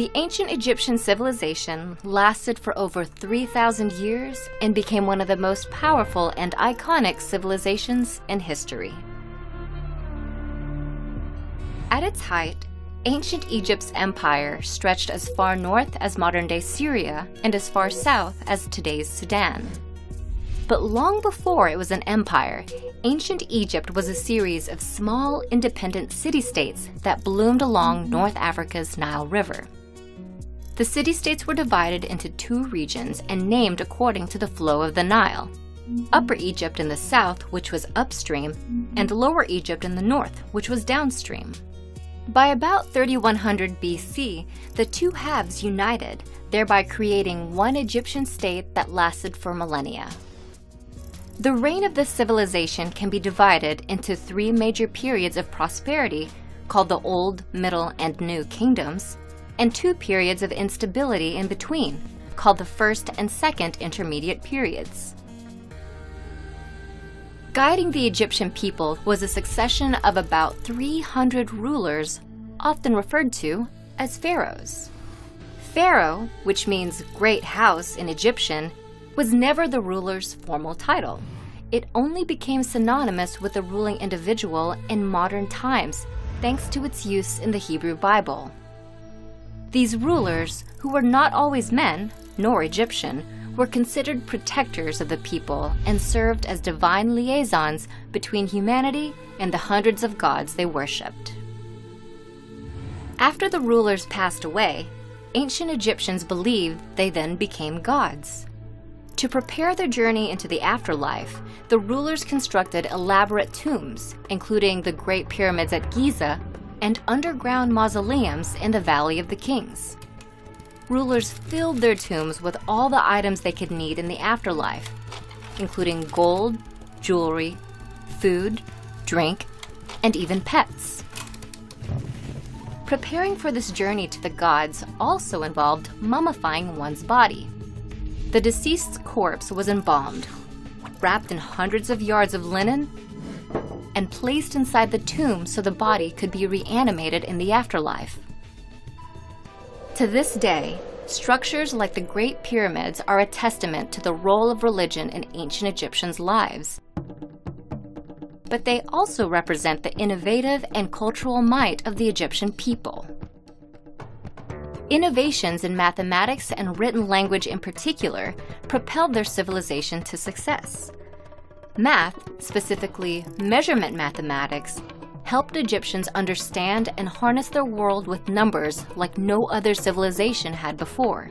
The ancient Egyptian civilization lasted for over 3,000 years and became one of the most powerful and iconic civilizations in history. At its height, ancient Egypt's empire stretched as far north as modern-day Syria and as far south as today's Sudan. But long before it was an empire, ancient Egypt was a series of small, independent city-states that bloomed along North Africa's Nile River. The city-states were divided into two regions and named according to the flow of the Nile: Upper Egypt in the south, which was upstream, and Lower Egypt in the north, which was downstream. By about 3100 BC, the two halves united, thereby creating one Egyptian state that lasted for millennia. The reign of this civilization can be divided into three major periods of prosperity, called the Old, Middle, and New Kingdoms, and two periods of instability in between, called the First and Second Intermediate Periods. Guiding the Egyptian people was a succession of about 300 rulers, often referred to as pharaohs. Pharaoh, which means great house in Egyptian, was never the ruler's formal title. It only became synonymous with the ruling individual in modern times, thanks to its use in the Hebrew Bible. These rulers, who were not always men, nor Egyptian, were considered protectors of the people and served as divine liaisons between humanity and the hundreds of gods they worshipped. After the rulers passed away, ancient Egyptians believed they then became gods. To prepare their journey into the afterlife, the rulers constructed elaborate tombs, including the Great Pyramids at Giza and underground mausoleums in the Valley of the Kings. Rulers filled their tombs with all the items they could need in the afterlife, including gold, jewelry, food, drink, and even pets. Preparing for this journey to the gods also involved mummifying one's body. The deceased's corpse was embalmed, wrapped in hundreds of yards of linen, and placed inside the tomb so the body could be reanimated in the afterlife. To this day, structures like the Great Pyramids are a testament to the role of religion in ancient Egyptians' lives. But they also represent the innovative and cultural might of the Egyptian people. Innovations in mathematics and written language in particular propelled their civilization to success. Math, specifically measurement mathematics, helped Egyptians understand and harness their world with numbers like no other civilization had before.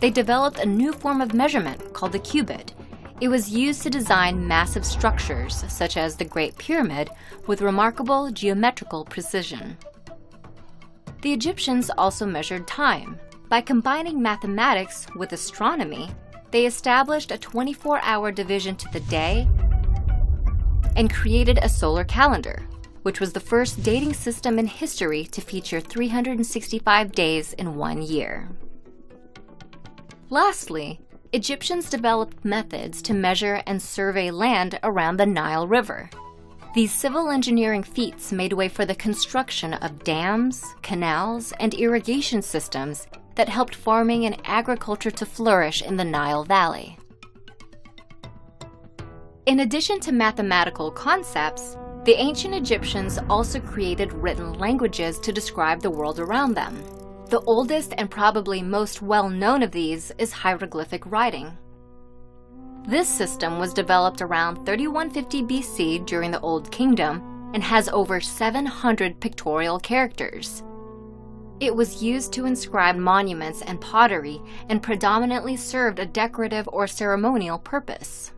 They developed a new form of measurement called the cubit. It was used to design massive structures, such as the Great Pyramid, with remarkable geometrical precision. The Egyptians also measured time. By combining mathematics with astronomy, they established a 24-hour division to the day and created a solar calendar, which was the first dating system in history to feature 365 days in one year. Lastly, Egyptians developed methods to measure and survey land around the Nile River. These civil engineering feats made way for the construction of dams, canals, and irrigation systems that helped farming and agriculture to flourish in the Nile Valley. In addition to mathematical concepts, the ancient Egyptians also created written languages to describe the world around them. The oldest and probably most well-known of these is hieroglyphic writing. This system was developed around 3150 BC during the Old Kingdom and has over 700 pictorial characters. It was used to inscribe monuments and pottery and predominantly served a decorative or ceremonial purpose.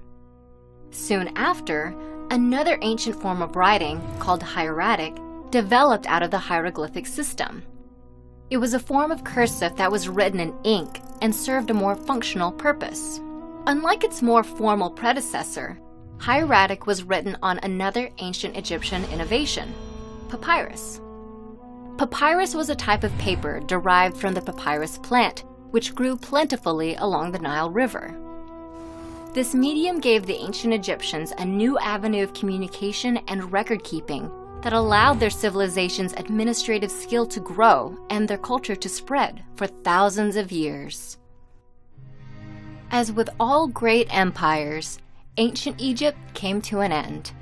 Soon after, another ancient form of writing, called hieratic, developed out of the hieroglyphic system. It was a form of cursive that was written in ink and served a more functional purpose. Unlike its more formal predecessor, hieratic was written on another ancient Egyptian innovation, papyrus. Papyrus was a type of paper derived from the papyrus plant, which grew plentifully along the Nile River. This medium gave the ancient Egyptians a new avenue of communication and record-keeping that allowed their civilization's administrative skill to grow and their culture to spread for thousands of years. As with all great empires, ancient Egypt came to an end.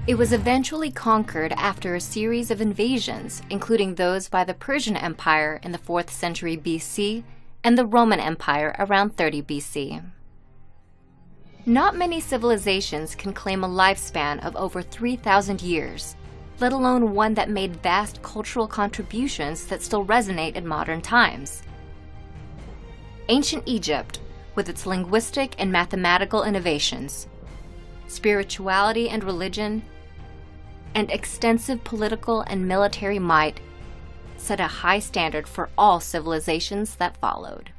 It was eventually conquered after a series of invasions, including those by the Persian Empire in the 4th century BC and the Roman Empire around 30 BC. Not many civilizations can claim a lifespan of over 3,000 years, let alone one that made vast cultural contributions that still resonate in modern times. Ancient Egypt, with its linguistic and mathematical innovations, spirituality and religion, and extensive political and military might, set a high standard for all civilizations that followed.